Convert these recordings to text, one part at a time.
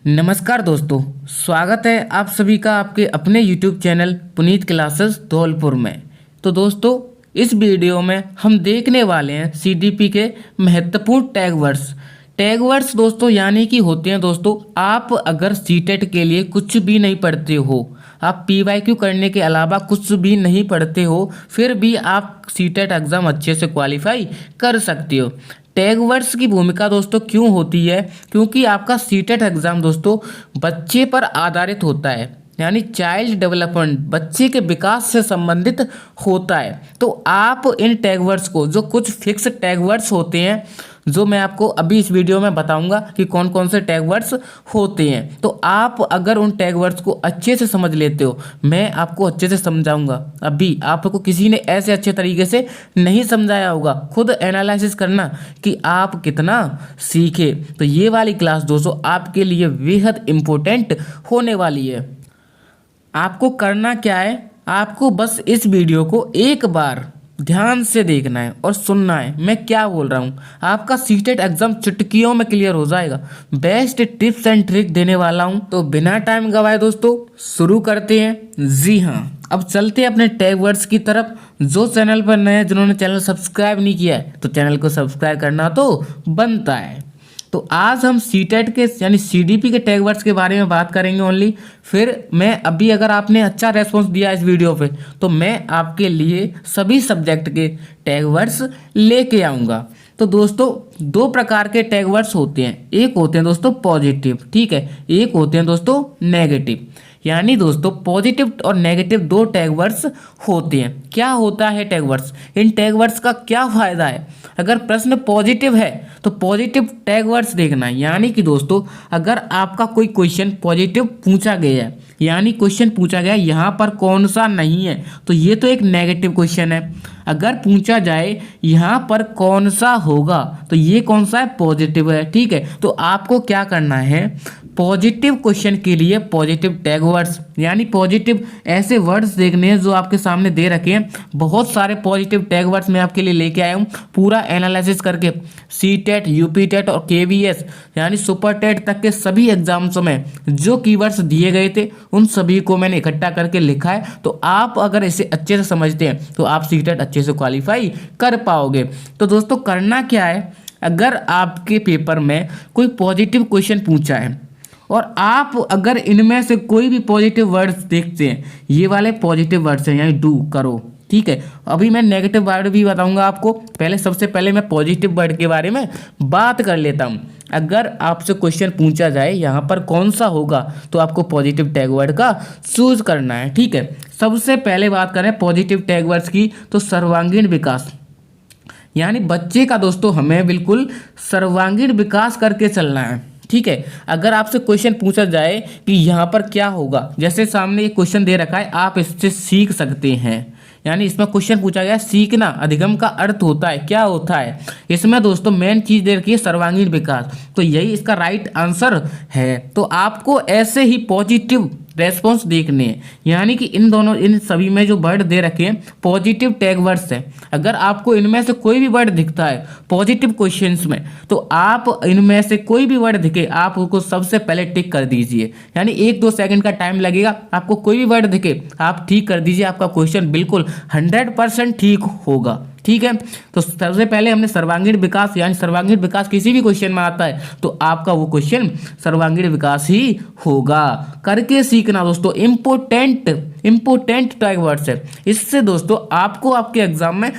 नमस्कार दोस्तों, स्वागत है आप सभी का आपके अपने YouTube channel Puneet classes Dholpur में। तो दोस्तों, इस वीडियो में हम देखने वाले हैं CDP के महत्वपूर्ण टैग वर्ड्स दोस्तों, यानी कि होते हैं दोस्तों, आप अगर सीटेट के लिए कुछ भी नहीं पढ़ते हो, आप PYQ करने के अलावा कुछ भी नहीं पढ़ते हो, फिर भी आप सीटेट एग्ज़ाम अच्छे से क्वालिफाई कर सकते हो। टैग वर्ड्स की भूमिका दोस्तों क्यों होती है? क्योंकि आपका सीटेट एग्ज़ाम दोस्तों बच्चे पर आधारित होता है, यानी चाइल्ड डेवलपमेंट, बच्चे के विकास से संबंधित होता है। तो आप इन टैग वर्ड्स को, जो कुछ फिक्स टैग वर्ड्स होते हैं, जो मैं आपको अभी इस वीडियो में बताऊंगा कि कौन कौन से टैग वर्ड्स होते हैं, तो आप अगर उन टैग वर्ड्स को अच्छे से समझ लेते हो, मैं आपको अच्छे से समझाऊंगा। अभी आपको किसी ने ऐसे अच्छे तरीके से नहीं समझाया होगा, खुद एनालिसिस करना कि आप कितना सीखे। तो ये वाली क्लास दोस्तों आपके लिए बेहद इम्पोर्टेंट होने वाली है। आपको करना क्या है, आपको बस इस वीडियो को एक बार ध्यान से देखना है और सुनना है मैं क्या बोल रहा हूँ। आपका सीटेट एग्जाम चुटकियों में क्लियर हो जाएगा। बेस्ट टिप्स एंड ट्रिक देने वाला हूँ। तो बिना टाइम गवाए दोस्तों शुरू करते हैं। जी हाँ, अब चलते हैं अपने टैग वर्ड्स की तरफ। जो चैनल पर नए हैं, जिन्होंने चैनल सब्सक्राइब नहीं किया है, तो चैनल को सब्सक्राइब करना तो बनता है। तो आज हम सीटेट के यानी CDP के टैग वर्ड्स के बारे में बात करेंगे ओनली। फिर मैं अभी, अगर आपने अच्छा रेस्पॉन्स दिया इस वीडियो पे, तो मैं आपके लिए सभी सब्जेक्ट के टैग वर्ड्स लेके आऊँगा। तो दोस्तों दो प्रकार के टैग वर्ड्स होते हैं। एक होते हैं दोस्तों पॉजिटिव, ठीक है, एक होते हैं दोस्तों नेगेटिव। यानी दोस्तों पॉजिटिव और नेगेटिव दो टैग वर्ड्स होते हैं। क्या होता है टैग वर्ड्स, इन टैग वर्ड्स का क्या फ़ायदा है? अगर प्रश्न पॉजिटिव है तो पॉजिटिव टैग वर्ड्स देखना है। यानी कि दोस्तों अगर आपका कोई क्वेश्चन पॉजिटिव पूछा गया है, यानी क्वेश्चन पूछा गया यहाँ पर कौन सा नहीं है, तो ये तो एक नेगेटिव क्वेश्चन है। अगर पूछा जाए यहाँ पर कौन सा होगा, तो ये कौन सा है, पॉजिटिव है। ठीक है, तो आपको क्या करना है, पॉजिटिव क्वेश्चन के लिए पॉजिटिव टैग वर्ड्स, यानी पॉजिटिव ऐसे वर्ड्स देखने हैं जो आपके सामने दे रखे हैं। बहुत सारे पॉजिटिव टैग वर्ड्स मैं आपके लिए लेके आया हूँ, पूरा एनालिसिस करके। सीटेट, यूपीटेट और KVS यानी सुपर टेट तक के सभी एग्जाम्स में जो कीवर्ड्स दिए गए थे, उन सभी को मैंने इकट्ठा करके लिखा है। तो आप अगर इसे अच्छे से समझते हैं तो आप सीटेट अच्छे से क्वालिफाई कर पाओगे। तो दोस्तों करना क्या है, अगर आपके पेपर में कोई पॉजिटिव क्वेश्चन पूछा है और आप अगर इनमें से कोई भी पॉजिटिव वर्ड्स देखते हैं, ये वाले पॉजिटिव वर्ड्स हैं, यानी डू, करो, ठीक है। अभी मैं नेगेटिव वर्ड भी बताऊंगा आपको। सबसे पहले मैं पॉजिटिव वर्ड के बारे में बात कर लेता हूं। अगर आपसे क्वेश्चन पूछा जाए यहाँ पर कौन सा होगा, तो आपको पॉजिटिव टैग वर्ड का चूज करना है, ठीक है। सबसे पहले बात करें पॉजिटिव टैग वर्ड्स की, तो सर्वांगीण विकास, यानी बच्चे का दोस्तों हमें बिल्कुल सर्वांगीण विकास करके चलना है, ठीक है। अगर आपसे क्वेश्चन पूछा जाए कि यहाँ पर क्या होगा, जैसे सामने एक क्वेश्चन दे रखा है, आप इससे सीख सकते हैं, यानी इसमें क्वेश्चन पूछा गया सीखना, अधिगम का अर्थ होता है, क्या होता है इसमें दोस्तों, मेन चीज दे रखी है सर्वांगीण विकास, तो यही इसका राइट आंसर है। तो आपको ऐसे ही पॉजिटिव रेस्पॉन्स देखने हैं, यानी कि इन सभी में जो वर्ड दे रखे हैं पॉजिटिव टैग वर्ड्स हैं। अगर आपको इनमें से कोई भी वर्ड दिखता है पॉजिटिव क्वेश्चंस में, तो आप इनमें से कोई भी वर्ड दिखे, आप उसको सबसे पहले टिक कर दीजिए, यानी 1-2 सेकंड का टाइम लगेगा। आपको कोई भी वर्ड दिखे आप ठीक कर दीजिए, आपका क्वेश्चन बिल्कुल 100% ठीक होगा, ठीक है। तो सबसे पहले हमने सर्वांगीण विकास, यानी सर्वांगीण विकास किसी भी क्वेश्चन में आता है तो आपका वो क्वेश्चन सर्वांगीण विकास ही होगा। करके सीखना दोस्तों इंपोर्टेंट टैग वर्ड्स है। इससे दोस्तों आपको आपके एग्जाम में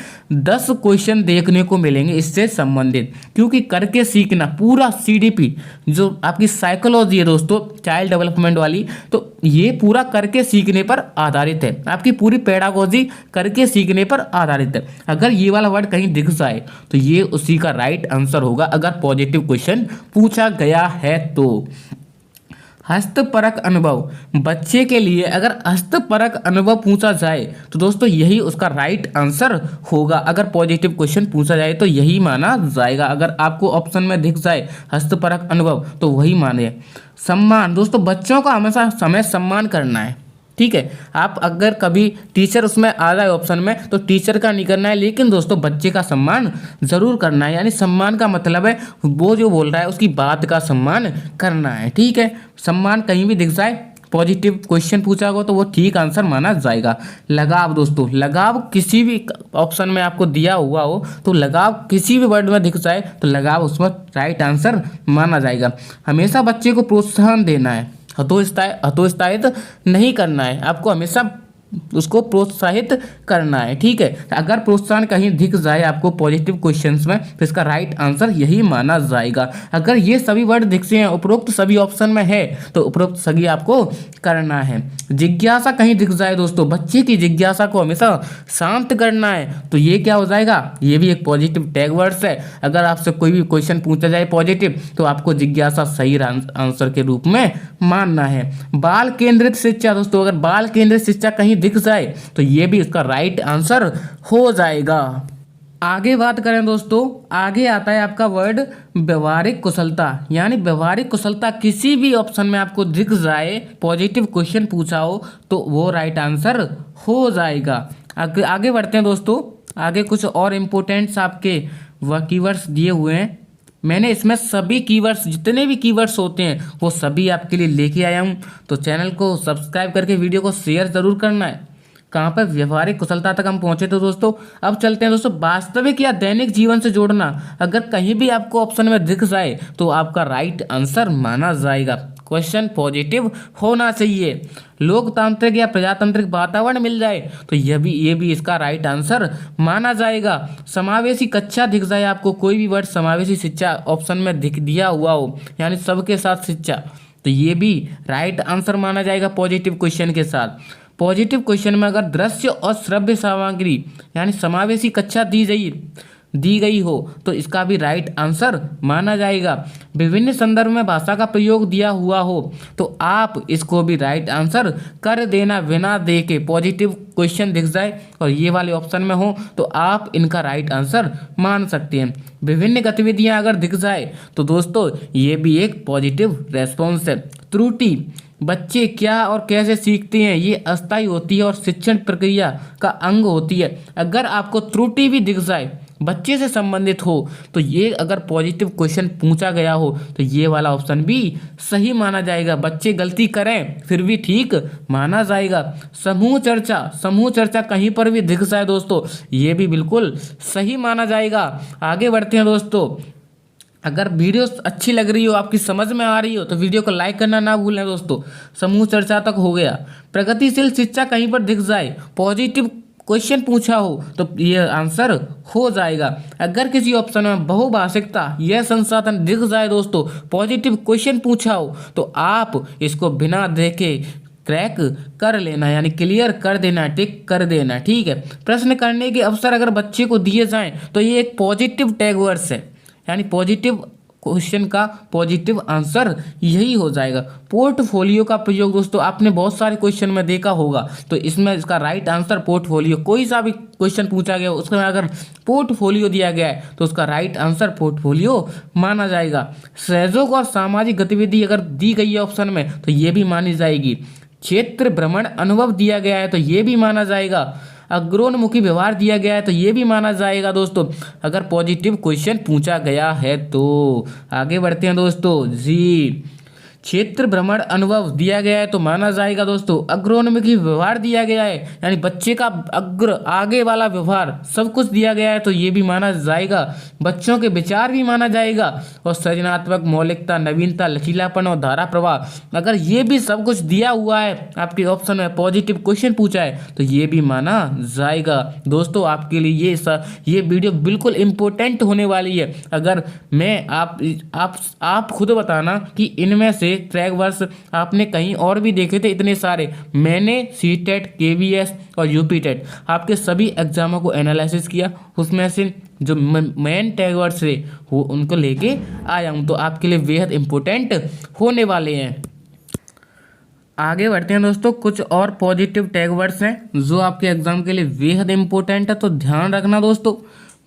10 क्वेश्चन देखने को मिलेंगे इससे संबंधित, क्योंकि करके सीखना पूरा CDP जो आपकी साइकोलॉजी है दोस्तों, चाइल्ड डेवलपमेंट वाली, तो ये पूरा करके सीखने पर आधारित है। आपकी पूरी पेडागोजी करके सीखने पर आधारित है। अगर ये वाला वर्ड कहीं दिख जाए तो ये उसी का राइट आंसर होगा, अगर पॉजिटिव क्वेश्चन पूछा गया है तो। हस्तपरक अनुभव, बच्चे के लिए अगर हस्तपरक अनुभव पूछा जाए तो दोस्तों यही उसका राइट आंसर होगा। अगर पॉजिटिव क्वेश्चन पूछा जाए तो यही माना जाएगा। अगर आपको ऑप्शन में दिख जाए हस्तपरक अनुभव तो वही माने। सम्मान, दोस्तों बच्चों का हमेशा समय सम्मान करना है, ठीक है। आप अगर कभी टीचर उसमें आ जाए ऑप्शन में तो टीचर का नहीं करना है, लेकिन दोस्तों बच्चे का सम्मान जरूर करना है। यानी सम्मान का मतलब है वो जो बोल रहा है उसकी बात का सम्मान करना है, ठीक है। सम्मान कहीं भी दिख जाए, पॉजिटिव क्वेश्चन पूछा होगा तो वो ठीक आंसर माना जाएगा। लगाव दोस्तों, लगाव किसी भी ऑप्शन में आपको दिया हुआ हो तो लगाव किसी भी वर्ड में दिख जाए तो लगाव उसमें राइट आंसर माना जाएगा। हमेशा बच्चे को प्रोत्साहन देना है, हतोत्साहित नहीं करना है, आपको हमेशा उसको प्रोत्साहित करना है, ठीक है। अगर प्रोत्साहन कहीं दिख जाए आपको पॉजिटिव क्वेश्चंस में तो इसका राइट आंसर यही माना जाएगा। अगर ये सभी वर्ड दिख से हैं, उपरोक्त सभी ऑप्शन में है तो उपरोक्त सभी आपको करना है। जिज्ञासा कहीं दिख जाए दोस्तों, बच्चे की जिज्ञासा को हमेशा शांत करना है तो ये क्या हो जाएगा, ये भी एक पॉजिटिव टैग वर्ड्स है। अगर आपसे कोई भी क्वेश्चन पूछा जाए पॉजिटिव तो आपको जिज्ञासा सही आंसर के रूप में मानना है। बाल केंद्रित शिक्षा दोस्तों, अगर बाल केंद्रित शिक्षा कहीं दिख जाए तो ये भी इसका राइट आंसर हो जाएगा। आगे बात करें दोस्तों, आगे आता है आपका वर्ड व्यवहारिक कुशलता। यानी व्यवहारिक कुशलता किसी भी ऑप्शन में आपको दिख जाए, पॉजिटिव क्वेश्चन पूछा हो तो वो राइट आंसर हो जाएगा। आगे बढ़ते हैं दोस्तों, आगे कुछ और इम्पोर्टेंट्स आपके कीवर्ड्स दिए हुए हैं। मैंने इसमें सभी कीवर्ड्स, जितने भी कीवर्ड्स होते हैं वो सभी आपके लिए लेके आया हूँ, तो चैनल को सब्सक्राइब करके वीडियो को शेयर ज़रूर करना है। कहाँ पर व्यवहारिक कुशलता तक हम पहुँचे थे दोस्तों। अब चलते हैं दोस्तों, वास्तविक या दैनिक जीवन से जोड़ना। अगर कहीं भी आपको ऑप्शन में दिख जाए तो आपका राइट आंसर माना जाएगा। क्वेश्चन पॉजिटिव होना चाहिए। लोकतांत्रिक या प्रजातांत्रिक वातावरण मिल जाए तो ये भी इसका राइट आंसर माना जाएगा। समावेशी कक्षा दिख जाए आपको, कोई भी वर्ड समावेशी शिक्षा ऑप्शन में दिख दिया हुआ हो, यानी सबके साथ शिक्षा, तो ये भी राइट आंसर माना जाएगा पॉजिटिव क्वेश्चन के साथ। पॉजिटिव क्वेश्चन में अगर दृश्य और श्रव्य सामग्री यानी समावेशी कक्षा दी गई हो तो इसका भी राइट आंसर माना जाएगा। विभिन्न संदर्भ में भाषा का प्रयोग दिया हुआ हो तो आप इसको भी राइट आंसर कर देना, बिना दे के पॉजिटिव क्वेश्चन दिख जाए और ये वाले ऑप्शन में हो तो आप इनका राइट आंसर मान सकते हैं। विभिन्न गतिविधियां अगर दिख जाए तो दोस्तों ये भी एक पॉजिटिव रेस्पॉन्स है। त्रुटि, बच्चे क्या और कैसे सीखते हैं ये अस्थायी होती है और शिक्षण प्रक्रिया का अंग होती है। अगर आपको त्रुटि भी दिख जाए, बच्चे से संबंधित हो, तो ये अगर पॉजिटिव क्वेश्चन पूछा गया हो तो ये वाला ऑप्शन भी सही माना जाएगा। बच्चे गलती करें फिर भी ठीक माना जाएगा। समूह चर्चा कहीं पर भी दिख जाए दोस्तों, ये भी बिल्कुल सही माना जाएगा। आगे बढ़ते हैं दोस्तों, अगर वीडियो अच्छी लग रही हो, आपकी समझ में आ रही हो तो वीडियो को लाइक करना ना भूलें दोस्तों। समूह चर्चा तक हो गया। प्रगतिशील शिक्षा कहीं पर दिख जाए, पॉजिटिव क्वेश्चन पूछा हो तो ये आंसर हो जाएगा। अगर किसी ऑप्शन में बहुभाषिकता यह संसाधन दिख जाए दोस्तों, पॉजिटिव क्वेश्चन पूछा हो तो आप इसको बिना देखे क्रैक कर लेना, यानी क्लियर कर देना, टिक कर देना, ठीक है। प्रश्न करने के अवसर अगर बच्चे को दिए जाएं तो ये एक पॉजिटिव टैग वर्ड्स है, यानी पॉजिटिव क्वेश्चन का पॉजिटिव आंसर यही हो जाएगा। पोर्टफोलियो का प्रयोग दोस्तों आपने बहुत सारे क्वेश्चन में देखा होगा, तो इसमें इसका राइट आंसर पोर्टफोलियो। कोई सा भी क्वेश्चन पूछा गया उसमें अगर पोर्टफोलियो दिया गया है तो उसका राइट आंसर पोर्टफोलियो माना जाएगा। सहयोग और सामाजिक गतिविधि अगर दी गई है ऑप्शन में तो ये भी मानी जाएगी। क्षेत्र भ्रमण अनुभव दिया गया है तो ये भी माना जाएगा। अग्रोन्मुखी व्यवहार दिया गया है तो ये भी माना जाएगा दोस्तों, अगर पॉजिटिव क्वेश्चन पूछा गया है तो। आगे बढ़ते हैं दोस्तों, जी क्षेत्र भ्रमण अनुभव दिया गया है तो माना जाएगा दोस्तों। अग्रोन्मुखी व्यवहार दिया गया है यानी बच्चे का आगे वाला व्यवहार सब कुछ दिया गया है तो ये भी माना जाएगा। बच्चों के विचार भी माना जाएगा। और सृजनात्मक, मौलिकता, नवीनता, लचीलापन और धारा प्रवाह, अगर ये भी सब कुछ दिया हुआ है आपके ऑप्शन में, पॉजिटिव क्वेश्चन पूछा है तो ये भी माना जाएगा। दोस्तों आपके लिए ये वीडियो बिल्कुल इम्पोर्टेंट होने वाली है। अगर मैं आप खुद बताना कि इनमें से ट्रैक वर्ड्स आपने कहीं और भी देखे थे इतने सारे। मैंने सीटेट, केवीएस और यूपीटेट आपके सभी एग्जामों को एनालिसिस किया, उसमें से जो मेन टैग वर्ड्स थे वो उनको लेके आया हूँ, तो आपके लिए बेहद इंपॉर्टेंट होने वाले हैं। आगे बढ़ते हैं दोस्तों, कुछ और पॉजिटिव टैग वर्ड्स हैं जो आपके एग्जाम के लिए बेहद इंपॉर्टेंट है, तो ध्यान रखना दोस्तों।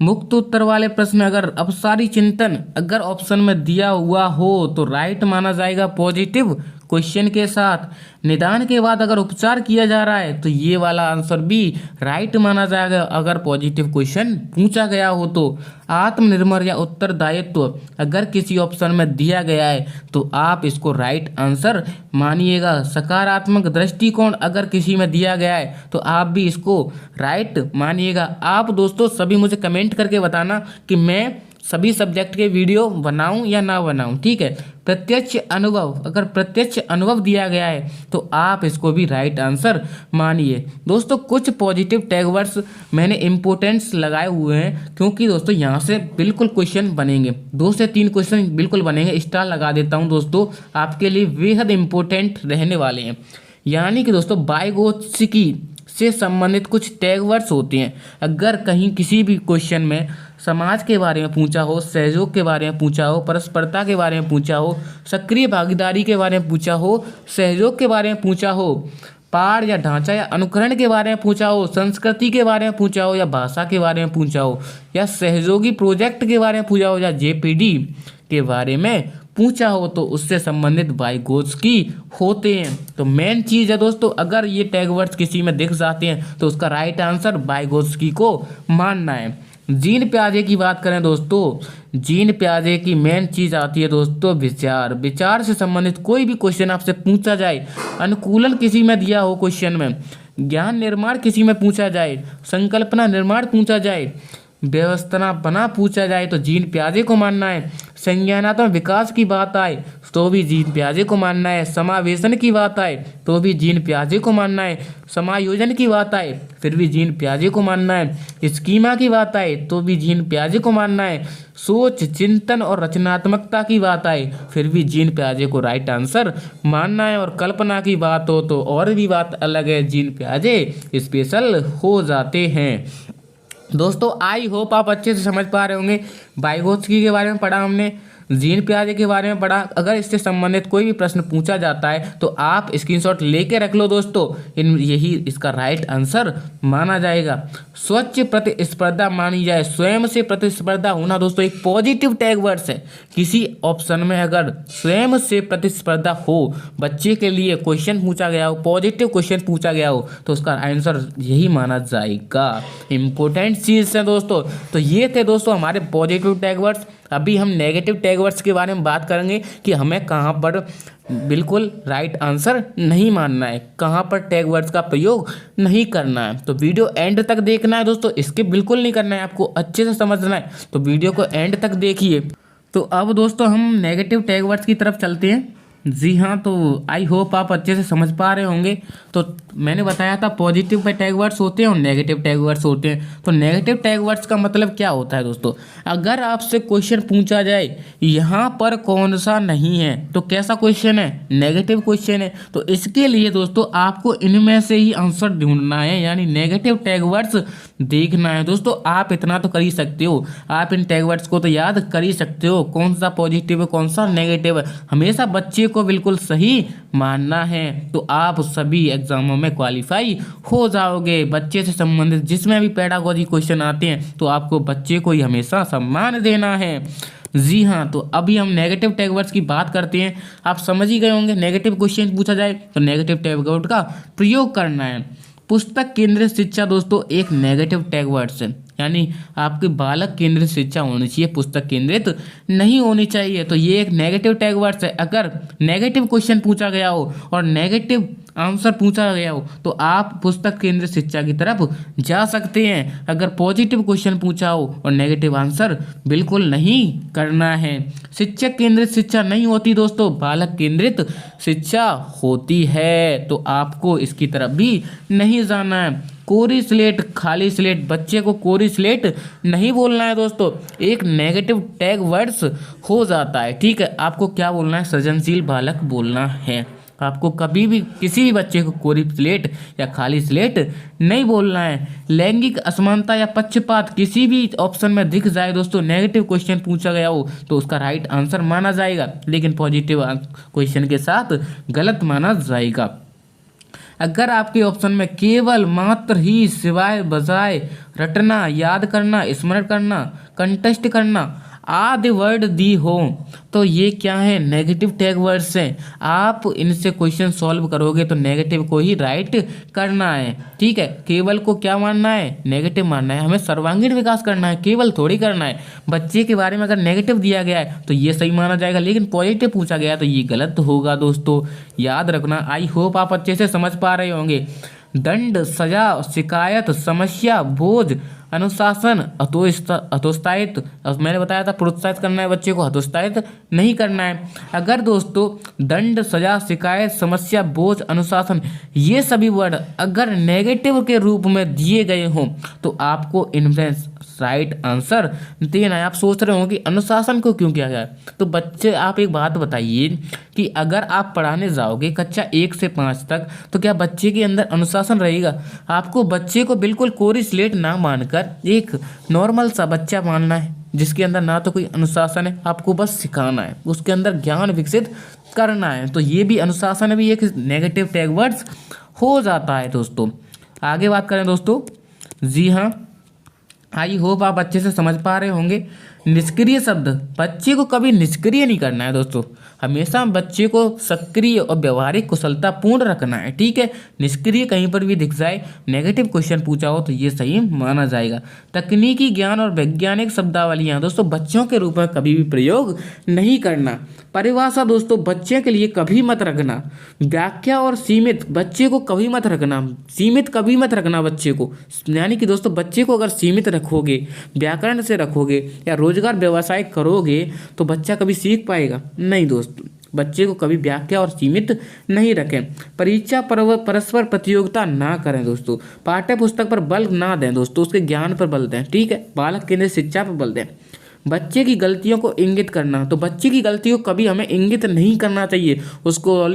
मुक्त उत्तर वाले प्रश्न अगर अपसारी चिंतन अगर ऑप्शन में दिया हुआ हो तो राइट माना जाएगा पॉजिटिव क्वेश्चन के साथ निदान के बाद अगर उपचार किया जा रहा है तो ये वाला आंसर भी राइट माना जाएगा अगर पॉजिटिव क्वेश्चन पूछा गया हो तो। आत्मनिर्भर या उत्तरदायित्व अगर किसी ऑप्शन में दिया गया है तो आप इसको राइट आंसर मानिएगा। सकारात्मक दृष्टिकोण अगर किसी में दिया गया है तो आप भी इसको राइट मानिएगा। आप दोस्तों सभी मुझे कमेंट करके बताना कि मैं सभी सब्जेक्ट के वीडियो बनाऊं या ना बनाऊं, ठीक है। प्रत्यक्ष अनुभव अगर प्रत्यक्ष अनुभव दिया गया है तो आप इसको भी राइट आंसर मानिए। दोस्तों कुछ पॉजिटिव टैग वर्ड्स मैंने इम्पोर्टेंस लगाए हुए हैं क्योंकि दोस्तों यहाँ से बिल्कुल क्वेश्चन बनेंगे, 2 से 3 क्वेश्चन बिल्कुल बनेंगे। स्टार लगा देता हूँ दोस्तों, आपके लिए बेहद इम्पोर्टेंट रहने वाले हैं। यानी कि दोस्तों वाइगोत्स्की से संबंधित कुछ टैग वर्ड्स होते हैं। अगर कहीं किसी भी क्वेश्चन में समाज के बारे में पूछा हो, सहयोग के बारे में पूछा हो, परस्परता के बारे में पूछा हो, सक्रिय भागीदारी के बारे में पूछा हो, सहयोग के बारे में पूछा हो, पाठ या ढांचा या अनुकरण के बारे में पूछा हो, संस्कृति के बारे में पूछा हो या भाषा के बारे में पूछा हो या सहयोगी प्रोजेक्ट के बारे में पूछा हो या जेपीडी के बारे में पूछा हो तो उससे संबंधित वाइगोत्स्की होते हैं। तो मेन चीज़ है दोस्तों, अगर ये टैग वर्ड्स किसी में दिख जाते हैं तो उसका राइट आंसर वाइगोत्स्की को मानना है। जीन प्याजे की बात करें दोस्तों, जीन प्याजे की मेन चीज़ आती है दोस्तों विचार। विचार से संबंधित कोई भी क्वेश्चन आपसे पूछा जाए, अनुकूलन किसी में दिया हो क्वेश्चन में, ज्ञान निर्माण किसी में पूछा जाए, संकल्पना निर्माण पूछा जाए, व्यवस्था बना पूछा जाए तो जीन प्याजे को मानना है। संज्ञानात्मक विकास की बात आए तो भी जीन प्याजे को मानना है। समावेशन की बात आए तो भी जीन प्याजे को मानना है। समायोजन की बात आए फिर भी जीन प्याजे को मानना है। स्कीमा की बात आए तो भी जीन प्याजे को मानना है। सोच, चिंतन और रचनात्मकता की बात आए फिर भी जीन प्याजे को राइट आंसर मानना है। और कल्पना की बात हो तो और भी बात अलग है, जीन प्याजे स्पेशल हो जाते हैं। दोस्तों आई होप आप अच्छे से समझ पा रहे होंगे। वाइगोत्स्की के बारे में पढ़ा हमने, जीन प्याजे के बारे में पढ़ा। अगर इससे संबंधित कोई भी प्रश्न पूछा जाता है तो आप स्क्रीनशॉट लेके रख लो दोस्तों, यही इसका राइट आंसर माना जाएगा। स्वच्छ प्रतिस्पर्धा मानी जाए, स्वयं से प्रतिस्पर्धा होना दोस्तों एक पॉजिटिव टैग वर्ड्स है। किसी ऑप्शन में अगर स्वयं से प्रतिस्पर्धा हो, बच्चे के लिए क्वेश्चन पूछा गया हो, पॉजिटिव क्वेश्चन पूछा गया हो तो उसका आंसर यही माना जाएगा। इंपॉर्टेंट चीज़ है दोस्तों। तो ये थे दोस्तों हमारे पॉजिटिव टैग वर्ड्स। अभी हम नेगेटिव टैग वर्ड्स के बारे में बात करेंगे कि हमें कहाँ पर बिल्कुल राइट आंसर नहीं मानना है, कहाँ पर टैग वर्ड्स का प्रयोग नहीं करना है। तो वीडियो एंड तक देखना है दोस्तों, स्किप बिल्कुल नहीं करना है, आपको अच्छे से समझना है। तो वीडियो को एंड तक देखिए। तो अब दोस्तों हम नेगेटिव टैग वर्ड्स की तरफ चलते हैं। जी हाँ, तो आई होप आप अच्छे से समझ पा रहे होंगे। तो मैंने बताया था पॉजिटिव पे टैग वर्ड्स होते हैं और नेगेटिव टैग वर्ड्स होते हैं। तो नेगेटिव टैग वर्ड्स का मतलब क्या होता है दोस्तों, अगर आपसे क्वेश्चन पूछा जाए यहाँ पर कौन सा नहीं है तो कैसा क्वेश्चन है, नेगेटिव क्वेश्चन है। तो इसके लिए दोस्तों आपको इनमें से ही आंसर ढूंढना है, यानी नेगेटिव टैग वर्ड्स देखना है। दोस्तों आप इतना तो कर ही सकते हो, आप इन टैग वर्ड्स को तो याद कर ही सकते हो, कौन सा पॉजिटिव है कौन सा नेगेटिव है। हमेशा बच्चे को बिल्कुल सही मानना है तो आप सभी एग्जामों में क्वालिफाई हो जाओगे। बच्चे से संबंधित जिसमें भी पेडागोजी क्वेश्चन आते हैं तो आपको बच्चे को ही हमेशा सम्मान देना है। जी हाँ, तो अभी हम नेगेटिव टैग वर्ड्स की बात करते हैं। आप समझ ही गए होंगे, नेगेटिव क्वेश्चन पूछा जाए तो नेगेटिव टैग वर्ड का प्रयोग करना है। पुस्तक केंद्रित शिक्षा दोस्तों एक नेगेटिव टैग वर्ड्स है, यानी आपकी बालक केंद्रित शिक्षा होनी चाहिए, पुस्तक केंद्रित नहीं होनी चाहिए। तो ये एक नेगेटिव टैग वर्ड्स है। अगर नेगेटिव क्वेश्चन पूछा गया हो और नेगेटिव आंसर पूछा गया हो तो आप पुस्तक केंद्रित शिक्षा की तरफ जा सकते हैं। अगर पॉजिटिव क्वेश्चन पूछा हो और नेगेटिव आंसर बिल्कुल नहीं करना है। शिक्षक केंद्रित शिक्षा नहीं होती दोस्तों, बालक केंद्रित शिक्षा होती है, तो आपको इसकी तरफ भी नहीं जाना है। कोरी स्लेट, खाली स्लेट, बच्चे को कोरी स्लेट नहीं बोलना है दोस्तों, एक नेगेटिव टैग वर्ड्स हो जाता है। ठीक है, आपको क्या बोलना है, सृजनशील बालक बोलना है। आपको कभी भी किसी भी बच्चे को कोरी स्लेट या खाली स्लेट नहीं बोलना है। लैंगिक असमानता या पक्षपात किसी भी ऑप्शन में दिख जाए दोस्तों, नेगेटिव क्वेश्चन पूछा गया हो तो उसका राइट आंसर माना जाएगा, लेकिन पॉजिटिव क्वेश्चन के साथ गलत माना जाएगा। अगर आपके ऑप्शन में केवल मात्र ही सिवाय बजाय रटना, याद करना, स्मरण करना, कंटेस्ट करना आदि वर्ड दी हो तो ये क्या है, नेगेटिव टैग वर्ड्स हैं। आप इनसे क्वेश्चन सॉल्व करोगे तो नेगेटिव को ही राइट करना है, ठीक है। केवल को क्या मानना है, नेगेटिव मानना है। हमें सर्वांगीण विकास करना है, केवल थोड़ी करना है। बच्चे के बारे में अगर नेगेटिव दिया गया है तो ये सही माना जाएगा, लेकिन पॉजिटिव पूछा गया है तो ये गलत होगा दोस्तों, याद रखना। आई होप आप अच्छे से समझ पा रहे होंगे। दंड, सजा, शिकायत, समस्या, बोझ, अनुशासन, हतोत्साहित, मैंने बताया था प्रोत्साहित करना है बच्चे को, हतोत्साहित नहीं करना है। अगर दोस्तों दंड, सजा, शिकायत, समस्या, बोझ, अनुशासन ये सभी वर्ड अगर नेगेटिव के रूप में दिए गए हों तो आपको इनमें राइट आंसर देना है। आप सोच रहे हो कि अनुशासन को क्यों किया गया है, तो बच्चे आप एक बात बताइए कि अगर आप पढ़ाने जाओगे कक्षा 1 से 5 तक तो क्या बच्चे के अंदर अनुशासन रहेगा? आपको बच्चे को बिल्कुल कोरी स्लेट ना मानकर एक नॉर्मल सा बच्चा मानना है जिसके अंदर ना तो कोई अनुशासन है, आपको बस सिखाना है, उसके अंदर ज्ञान विकसित करना है। तो ये भी अनुशासन भी एक नेगेटिव टैग वर्ड्स हो जाता है दोस्तों। आगे बात करें दोस्तों, जी हाँ, आई होप आप अच्छे से समझ पा रहे होंगे। निष्क्रिय शब्द, बच्चे को कभी निष्क्रिय नहीं करना है दोस्तों, हमेशा बच्चे को सक्रिय और व्यवहारिक कुशलता पूर्ण रखना है, ठीक है। निष्क्रिय कहीं पर भी दिख जाए, नेगेटिव क्वेश्चन पूछा हो तो ये सही माना जाएगा। तकनीकी ज्ञान और वैज्ञानिक शब्दावलियां दोस्तों बच्चों के रूप में कभी भी प्रयोग नहीं करना। परिभाषा दोस्तों बच्चे के लिए कभी मत रखना। व्याख्या और सीमित, बच्चे को कभी मत रखना, सीमित कभी मत रखना बच्चे को। यानी कि दोस्तों बच्चे को अगर सीमित रखोगे, व्याकरण से रखोगे या रोजगार व्यवसाय करोगे तो बच्चा कभी सीख पाएगा नहीं दोस्तों। बच्चे को कभी व्याख्या और सीमित नहीं रखें। परीक्षा परस्पर प्रतियोगिता ना करें दोस्तों। पाठ्य पुस्तक पर बल ना दें दोस्तों, उसके ज्ञान पर बल दें, ठीक है। बालक केंद्रित शिक्षा पर बल दें। बच्चे की गलतियों को इंगित करना, तो बच्चे की गलतियों को कभी हमें इंगित नहीं करना चाहिए, उसको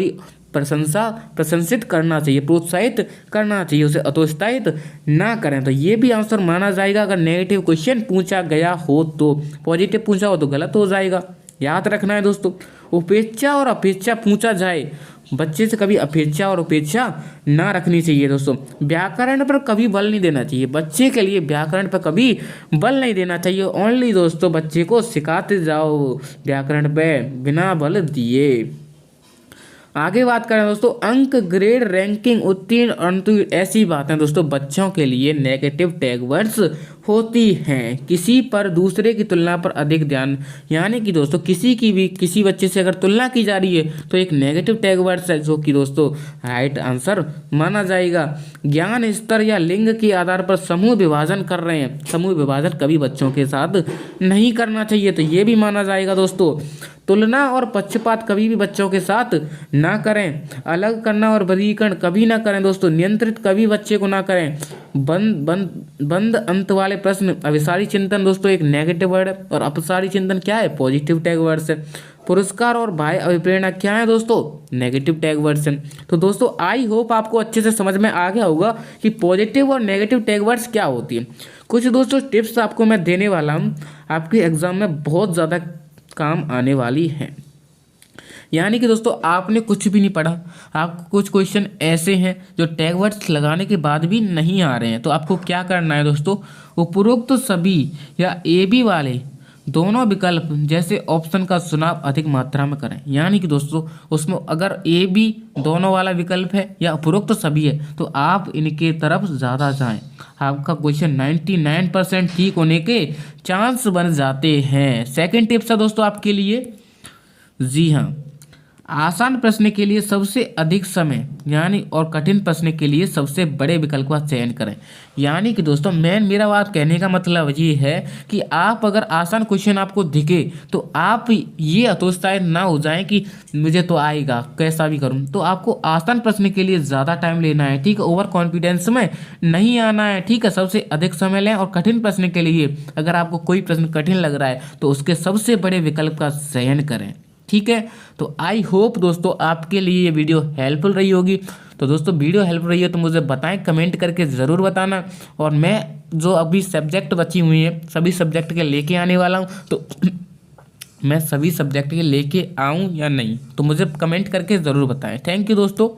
प्रशंसित करना चाहिए, प्रोत्साहित करना चाहिए, उसे हतोत्साहित ना करें। तो ये भी आंसर माना जाएगा अगर नेगेटिव क्वेश्चन पूछा गया हो तो। पॉजिटिव पूछा हो तो गलत हो जाएगा, याद रखना है दोस्तों। उपेक्षा और अपेक्षा पूछा जाए, बच्चे से कभी अपेक्षा और उपेक्षा ना रखनी चाहिए दोस्तों। व्याकरण पर कभी बल नहीं देना चाहिए, बच्चे के लिए व्याकरण पर कभी बल नहीं देना चाहिए। ओनली दोस्तों बच्चे को सिखाते जाओ व्याकरण पे बिना बल दिए। आगे बात करें दोस्तों, अंक, ग्रेड, रैंकिंग, उत्तीर्ण, अनुत्तीर्ण, ऐसी बातें दोस्तों बच्चों के लिए नेगेटिव टैग वर्ड्स होती हैं। किसी पर दूसरे की तुलना पर अधिक ध्यान, यानी कि दोस्तों किसी बच्चे से अगर तुलना की जा रही है तो एक नेगेटिव टैग वर्ड्स है जो कि दोस्तों राइट आंसर माना जाएगा। ज्ञान स्तर या लिंग के आधार पर समूह विभाजन कर रहे हैं, समूह विभाजन कभी बच्चों के साथ नहीं करना चाहिए, तो ये भी माना जाएगा दोस्तों। तुलना और पक्षपात कभी भी बच्चों के साथ ना करें। अलग करना और वर्गीकरण कभी ना करें दोस्तों। नियंत्रित कभी बच्चे को ना करें। बंद अंत वाले प्रश्न, अभिसारी चिंतन दोस्तों एक नेगेटिव वर्ड है और अपसारी चिंतन क्या है, पॉजिटिव टैग वर्ड्स है। पुरस्कार और बाह्य अभिप्रेरणा क्या है दोस्तों, नेगेटिव टैग वर्ड्स हैं। तो दोस्तों आई होप आपको अच्छे से समझ में आ गया होगा कि पॉजिटिव और नेगेटिव टैग वर्ड्स क्या होती है। कुछ दोस्तों टिप्स आपको मैं देने वाला हूँ, आपके एग्जाम में बहुत ज़्यादा काम आने वाली है। यानी कि दोस्तों आपने कुछ भी नहीं पढ़ा, आपको कुछ क्वेश्चन ऐसे हैं जो टैग वर्ड्स लगाने के बाद भी नहीं आ रहे हैं, तो आपको क्या करना है दोस्तों, उपरोक्त सभी या ए बी वाले दोनों विकल्प जैसे ऑप्शन का चुनाव अधिक मात्रा में करें। यानी कि दोस्तों उसमें अगर ए बी दोनों वाला विकल्प है या उपरोक्त सभी है तो आप इनके तरफ ज़्यादा जाएं, आपका क्वेश्चन 99% ठीक होने के चांस बन जाते हैं। सेकंड टिप्स है दोस्तों आपके लिए, जी हाँ, आसान प्रश्न के लिए सबसे अधिक समय यानी और कठिन प्रश्न के लिए सबसे बड़े विकल्प का चयन करें। यानी कि दोस्तों मेरा बात कहने का मतलब ये है कि आप अगर आसान क्वेश्चन आपको दिखे तो आप ये हतोत्साहित ना हो जाएं कि मुझे तो आएगा कैसा भी करूं, तो आपको आसान प्रश्न के लिए ज़्यादा टाइम लेना है, ठीक है। ओवर कॉन्फिडेंस में नहीं आना है, ठीक है। सबसे अधिक समय लें और कठिन प्रश्न के लिए अगर आपको कोई प्रश्न कठिन लग रहा है तो उसके सबसे बड़े विकल्प का चयन करें, ठीक है। तो आई होप दोस्तों आपके लिए ये वीडियो हेल्पफुल रही होगी। तो दोस्तों वीडियो हेल्पफुल रही है तो मुझे बताएं, कमेंट करके ज़रूर बताना। और मैं जो अभी सब्जेक्ट बची हुई हैं सभी सब्जेक्ट के लेके आने वाला हूं, तो मैं सभी सब्जेक्ट के लेके आऊं या नहीं तो मुझे कमेंट करके ज़रूर बताएं। थैंक यू दोस्तों।